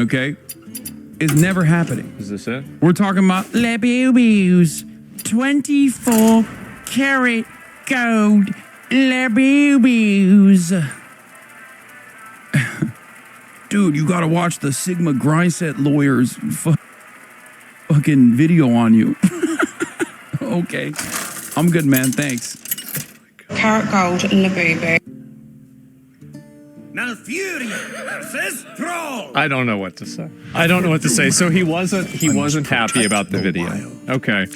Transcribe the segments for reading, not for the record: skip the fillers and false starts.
okay, is never happening. Is this it? We're talking about Le Boobies, 24 karat gold Le Boobies. Dude, you gotta watch the Sigma Grindset lawyers fucking video on you. Okay. I'm good, man. Thanks. Carat gold and Labubu. Now Fury versus Troll. I don't know what to say. I don't know what to say. So he wasn't happy about the video. Okay.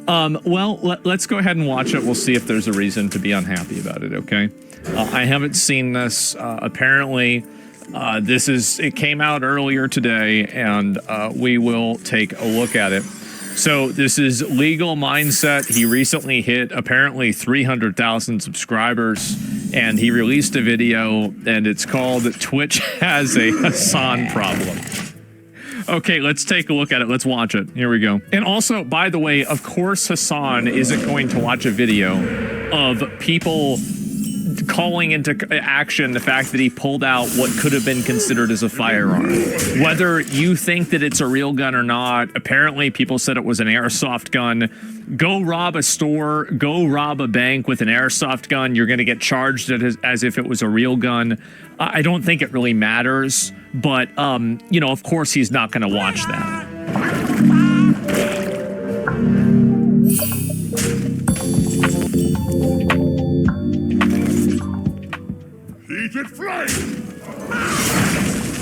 Well, let's go ahead and watch it. We'll see if there's a reason to be unhappy about it, okay? I haven't seen this. Apparently, it came out earlier today, and we will take a look at it. So this is Legal Mindset. He recently hit apparently 300,000 subscribers, and he released a video, and it's called Twitch Has a Hassan Problem. Okay, let's take a look at it. Let's watch it. Here we go. And also, by the way, of course Hassan isn't going to watch a video of people calling into action the fact that he pulled out what could have been considered as a firearm. Whether you think that it's a real gun or not, apparently people said it was an airsoft gun. Go rob a store, go rob a bank with an airsoft gun. You're going to get charged as if it was a real gun. I don't think it really matters, but, you know, of course he's not going to watch that.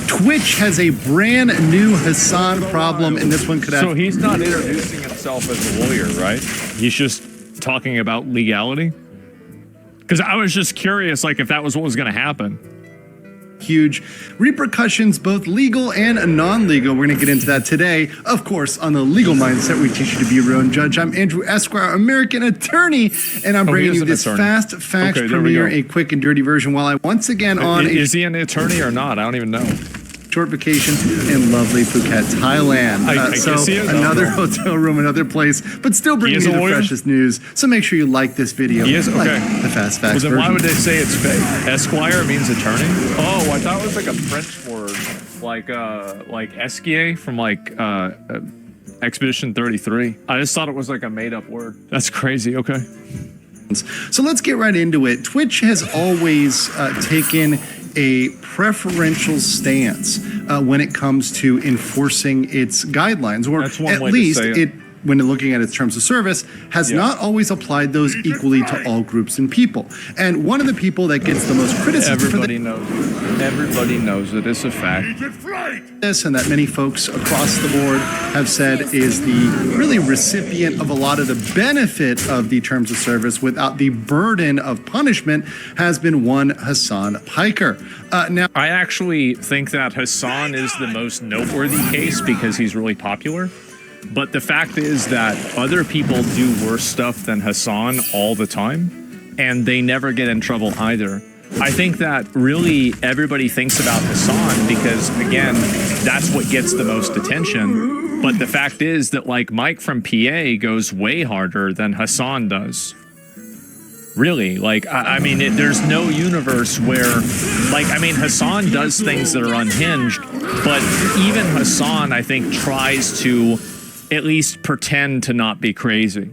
Twitch has a brand new Hassan problem, and this one could have... So he's not introducing himself as a lawyer, right? He's just talking about legality? Because I was just curious, like, if that was what was going to happen. Huge repercussions, both legal and non-legal. We're going to get into that today. Of course, on the Legal Mindset, we teach you to be your own judge. I'm Andrew Esquire, American attorney, and I'm bringing you this fast facts premiere, a quick and dirty version. While I once again on is he an attorney or not? I don't even know. Short vacation in lovely Phuket, Thailand. Another hotel room, another place, but still bringing you the freshest news. So make sure you like this video. He is? Okay. Like the fast facts Well, then why would they say it's fake? Esquire means attorney? Oh, I thought it was like a French word, like esquier from like Expedition 33. I just thought it was like a made-up word. That's crazy. Okay. So let's get right into it. Twitch has always taken a preferential stance when it comes to enforcing its guidelines, or at least when looking at its terms of service, has not always applied those equally to all groups and people. And one of the people that gets the most criticism Everybody knows it. It's a fact. This, and that many folks across the board have said is the really recipient of a lot of the benefit of the terms of service without the burden of punishment, has been one Hassan Piker. Now, I actually think that Hassan is the most noteworthy case because he's really popular. But the fact is that other people do worse stuff than Hassan all the time, and they never get in trouble either. I think that really everybody thinks about Hassan because, again, that's what gets the most attention. But the fact is that, like, Mike from PA goes way harder than Hassan does. Really, like, I mean, there's no universe where, like, I mean, Hassan does things that are unhinged, but even Hassan, I think, tries to at least pretend to not be crazy.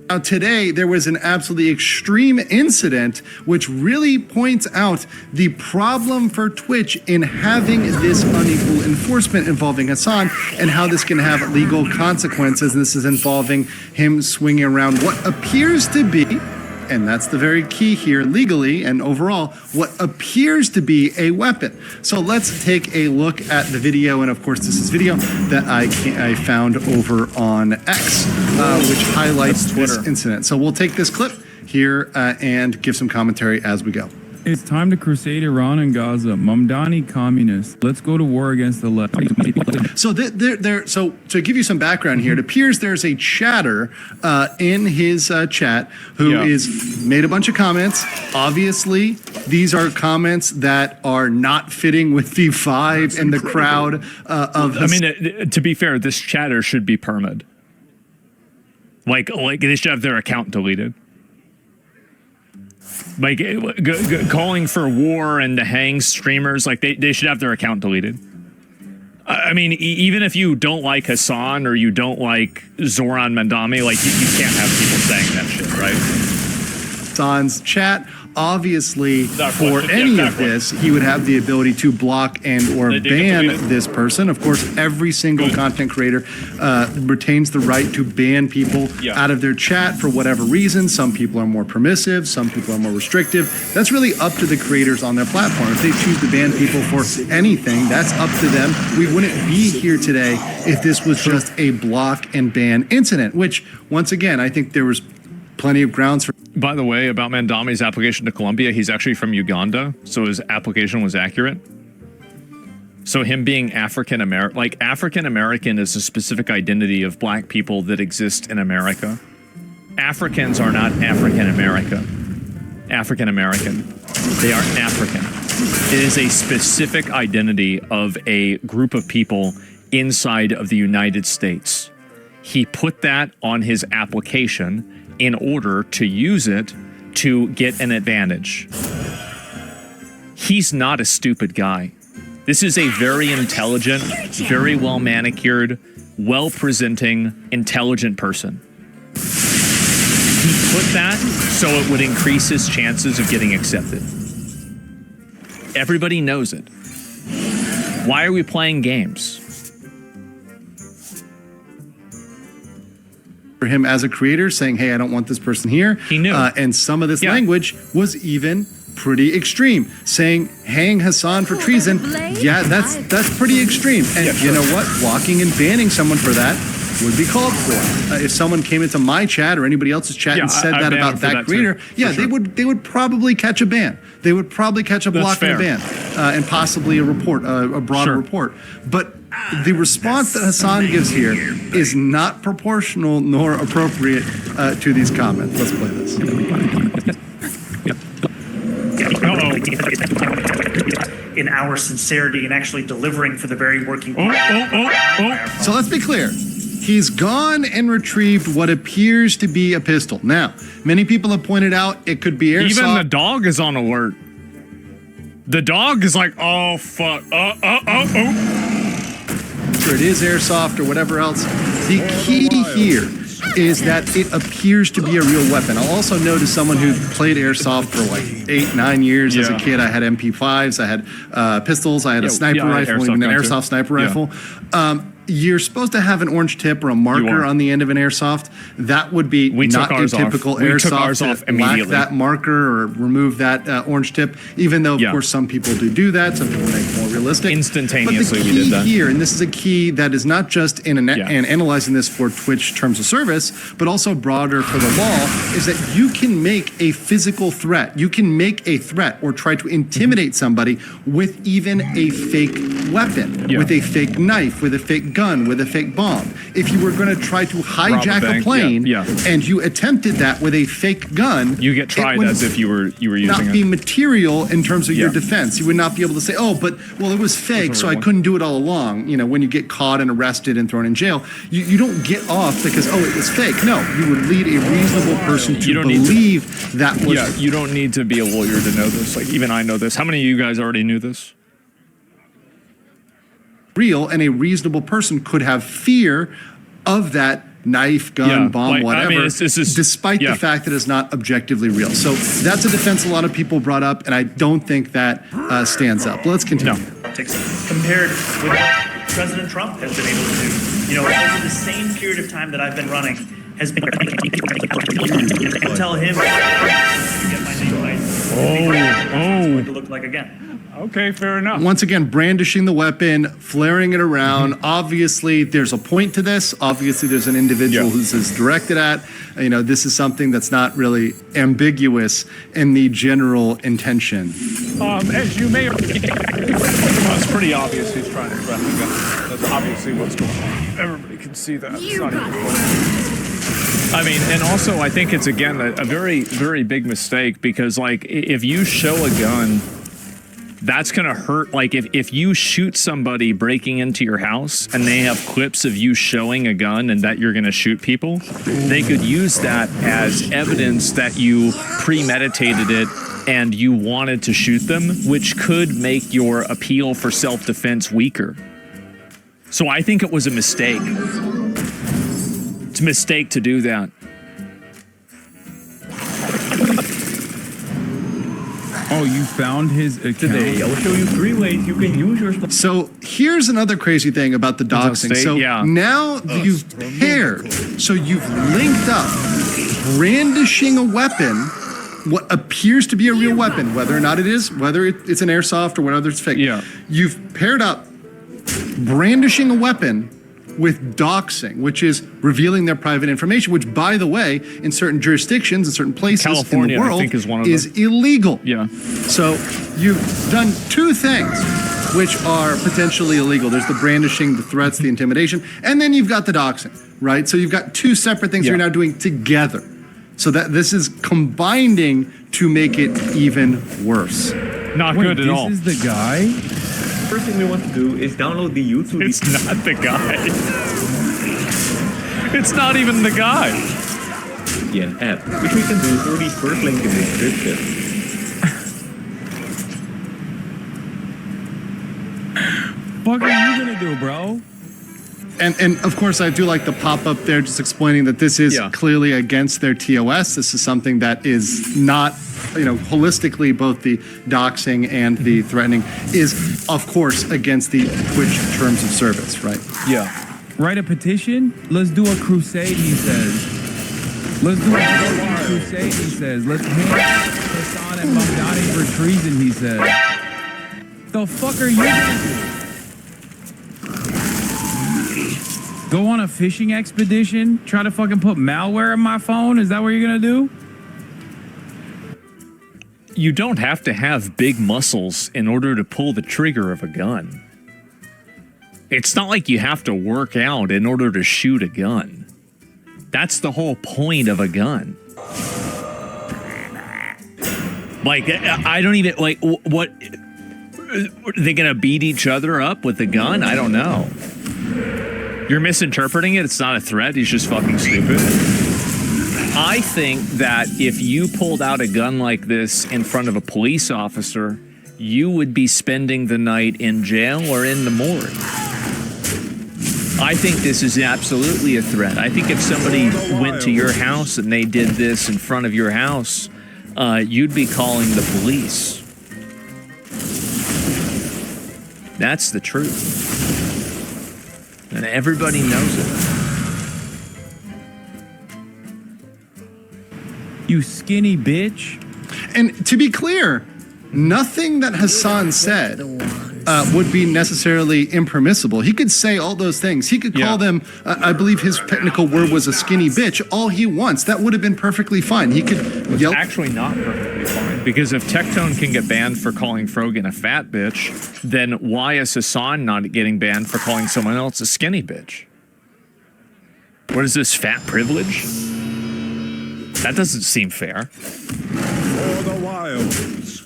Now, today, there was an absolutely extreme incident which really points out the problem for Twitch in having this unequal enforcement involving Hassan and how this can have legal consequences. And this is involving him swinging around what appears to be, and that's the very key here legally and overall, what appears to be a weapon. So let's take a look at the video. And of course, this is video that I found over on X, which highlights this incident. So we'll take this clip here and give some commentary as we go. It's time to crusade Iran and Gaza. Mamdani communists. Let's go to war against the left. So so to give you some background here, it appears there's a chatter in his chat who is made a bunch of comments. Obviously, these are comments that are not fitting with the vibe and the crowd of. I mean, to be fair, this chatter should be permed. Like they should have their account deleted. Like calling for war and to hang streamers, like they should have their account deleted. I mean, even if you don't like Hassan or you don't like Zoran Mandami, like you can't have people saying that shit, right? Hassan's chat. Obviously, for any of this, he would have the ability to block and or ban this person. Of course, every single content creator retains the right to ban people out of their chat for whatever reason. Some people are more permissive, some people are more restrictive. That's really up to the creators on their platform. If they choose to ban people for anything, that's up to them. We wouldn't be here today if this was just a block and ban incident, which, once again, I think there was plenty of grounds for. By the way, about Mandami's application to Colombia, he's actually from Uganda, so his application was accurate. So him being African American, like African American is a specific identity of black people that exist in America. Africans are not African American. African American. They are African. It is a specific identity of a group of people inside of the United States. He put that on his application in order to use it to get an advantage. He's not a stupid guy. This is a very intelligent, very well manicured, well presenting, intelligent person. He put that so it would increase his chances of getting accepted. Everybody knows it. Why are we playing games? For him as a creator saying, hey, I don't want this person here. He knew. And some of this language was even pretty extreme. Saying, hang Hassan for treason. Yeah, that's pretty extreme. And you know what? Blocking and banning someone for that would be called for. If someone came into my chat or anybody else's chat and said that about that creator, they would probably catch a ban. They would probably catch a block and a ban, and possibly a report, a broader report. But the response that Hassan gives here is not proportional nor appropriate to these comments. Let's play this. In our sincerity and actually delivering for the very working. So let's be clear. He's gone and retrieved what appears to be a pistol. Now, many people have pointed out it could be airsoft. Even the dog is on alert. The dog is like, oh, fuck. It is airsoft or whatever else. The key here is that it appears to be a real weapon. I'll also note, as someone who played airsoft for like 8-9 years as a kid, I had MP5s, I had pistols, I had a sniper rifle, even an airsoft sniper rifle. You're supposed to have an orange tip or a marker on the end of an airsoft. That would be not a typical airsoft. We took ours off immediately. Lack that marker or remove that orange tip, even though, of course, some people do that. Some people make it more realistic. Instantaneously, we did that. But the key here, and this is a key that is not just in analyzing this for Twitch terms of service, but also broader for the law, is that you can make a physical threat. You can make a threat or try to intimidate somebody with even a fake weapon, with a fake knife, with a fake gun, with a fake bomb. If you were going to try to hijack a plane and you attempted that with a fake gun, you get tried as if you were using not be material in terms of your defense. You would not be able to say, oh, but well, it was fake, so I couldn't do it all along. You know, when you get caught and arrested and thrown in jail, you don't get off because, oh, it was fake. No, you would lead a reasonable person to believe that was. Yeah, you don't need to be a lawyer to know this. Like, even I know this. How many of you guys already knew this? Real, and a reasonable person could have fear of that knife, gun, bomb, whatever, I mean, despite the fact that it's not objectively real. So that's a defense a lot of people brought up, and I don't think that stands up. Let's continue. Compared with what President Trump has been able to do. You know, over the same period of time that I've been running, has been tell him you get my name right. It's going to look like again. Okay, fair enough. Once again, brandishing the weapon, flaring it around. Obviously, there's a point to this. Obviously, there's an individual who this is directed at. You know, this is something that's not really ambiguous in the general intention. As you may, it's pretty obvious he's trying to threaten the gun. That's obviously what's going on. Everybody can see that. It's not even I mean, and also, I think it's, again, a very, very big mistake because, like, if you show a gun That's going to hurt. Like if you shoot somebody breaking into your house and they have clips of you showing a gun and that you're going to shoot people, they could use that as evidence that you premeditated it and you wanted to shoot them, which could make your appeal for self-defense weaker. So I think it was a mistake. It's a mistake to do that. Oh, you found his account? Today, I will show you 3 ways you can use your... So here's another crazy thing about the doxing. So now you've paired, so you've linked up brandishing a weapon, what appears to be a real weapon, whether or not it is, whether it's an airsoft or whether it's fake. Yeah. You've paired up brandishing a weapon with doxing, which is revealing their private information, which, by the way, in certain jurisdictions, in certain places California, in the world, I think, is one of is them. illegal. Yeah. So you've done 2 things which are potentially illegal. There's the brandishing, the threats, the intimidation, and then you've got the doxing, right? So you've got 2 separate things you're now doing together. So that this is combining to make it even worse. Not good at all. This is the guy? First thing we want to do is download the YouTube... It's not the guy. It's not even the guy. app, which we can do through the first link in the description. Fuck are you gonna do, bro? And of course, I do like the pop-up there just explaining that this is clearly against their TOS. This is something that is not, holistically, both the doxing and the threatening is, of course, against the Twitch terms of service, right? Yeah. Write a petition? Let's do a crusade, he says. Let's do a crusade, he says. Let's hang Hassan and Mamdani for treason, he says. The fuck are you gonna do? Go on a fishing expedition? Try to fucking put malware in my phone? Is that what you're gonna do? You don't have to have big muscles in order to pull the trigger of a gun. It's not like you have to work out in order to shoot a gun. That's the whole point of a gun. Like, I don't even, like, what? Are they gonna beat each other up with a gun? I don't know. You're misinterpreting it. It's not a threat. He's just fucking stupid. I think that if you pulled out a gun like this in front of a police officer, you would be spending the night in jail or in the morgue. I think this is absolutely a threat. I think if somebody went to your house and they did this in front of your house, you'd be calling the police. That's the truth. And everybody knows it. You skinny bitch. And to be clear, nothing that Hassan said would be necessarily impermissible. He could say all those things. He could call them, I believe his technical word was a skinny bitch, all he wants. That would have been perfectly fine. He could yell. Actually not perfectly fine. Because if Tectone can get banned for calling Frogan a fat bitch, then why is Hassan not getting banned for calling someone else a skinny bitch? What is this, fat privilege? That doesn't seem fair. For the wilds.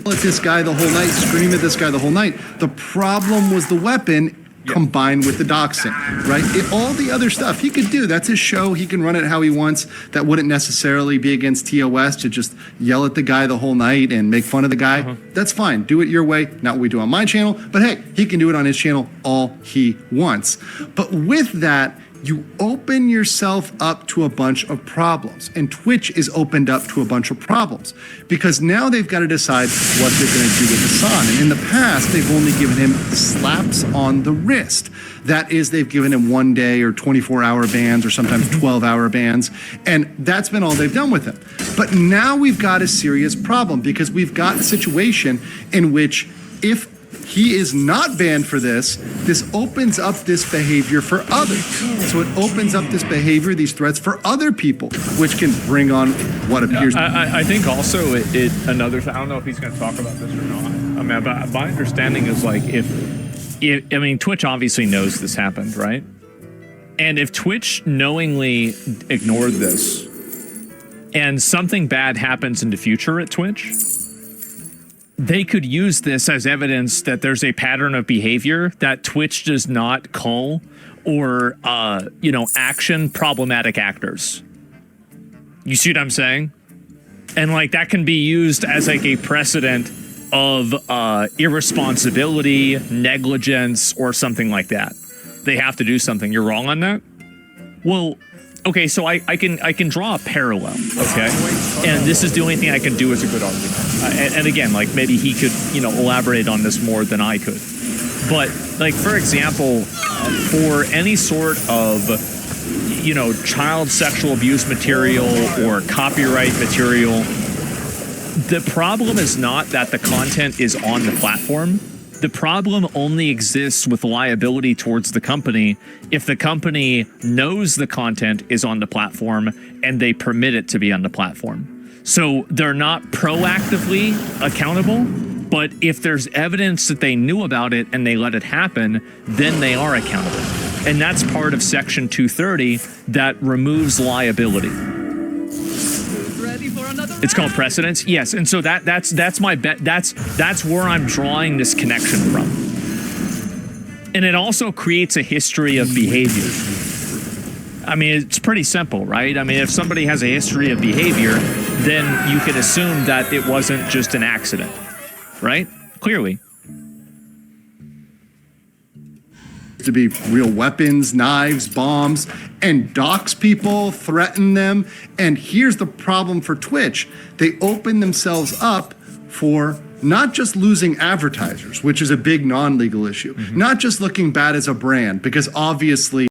At this guy the whole night, scream at this guy the whole night. The problem was the weapon combined with the doxing, right? All the other stuff he could do. That's his show. He can run it how he wants. That wouldn't necessarily be against TOS to just yell at the guy the whole night and make fun of the guy. That's fine. Do it your way. Not what we do on my channel. But hey, he can do it on his channel all he wants. But with that, you open yourself up to a bunch of problems. And Twitch is opened up to a bunch of problems because now they've got to decide what they're going to do with Hassan. And in the past, they've only given him slaps on the wrist. That is, they've given him 1 day or 24-hour bans or sometimes 12-hour bans. And that's been all they've done with him. But now we've got a serious problem because we've got a situation in which if he is not banned for this, this opens up this behavior for others. So it opens up this behavior, these threats for other people, which can bring on what appears to be. I think also another thing, I don't know if he's going to talk about this or not. I mean, my understanding is like I mean, Twitch obviously knows this happened, right? And if Twitch knowingly ignored this and something bad happens in the future at Twitch, they could use this as evidence that there's a pattern of behavior that Twitch does not cull or, action problematic actors. You see what I'm saying? And like that can be used as like a precedent of irresponsibility, negligence, or something like that. They have to do something. You're wrong on that? Well, okay, so I can draw a parallel, okay? And this is the only thing I can do as a good argument. And again, like maybe he could, elaborate on this more than I could. But like, for example, for any sort of, child sexual abuse material or copyright material, the problem is not that the content is on the platform. The problem only exists with liability towards the company if the company knows the content is on the platform and they permit it to be on the platform. So they're not proactively accountable, but if there's evidence that they knew about it and they let it happen, then they are accountable. And that's part of Section 230 that removes liability. It's called precedence. Yes, and so that's my bet. That's where I'm drawing this connection from. And it also creates a history of behavior. I mean, it's pretty simple, right? I mean, if somebody has a history of behavior, then you can assume that it wasn't just an accident, right? Clearly. To be real weapons, knives, bombs, and dox people, threaten them. And here's the problem for Twitch. They open themselves up for not just losing advertisers, which is a big non-legal issue, not just looking bad as a brand, because obviously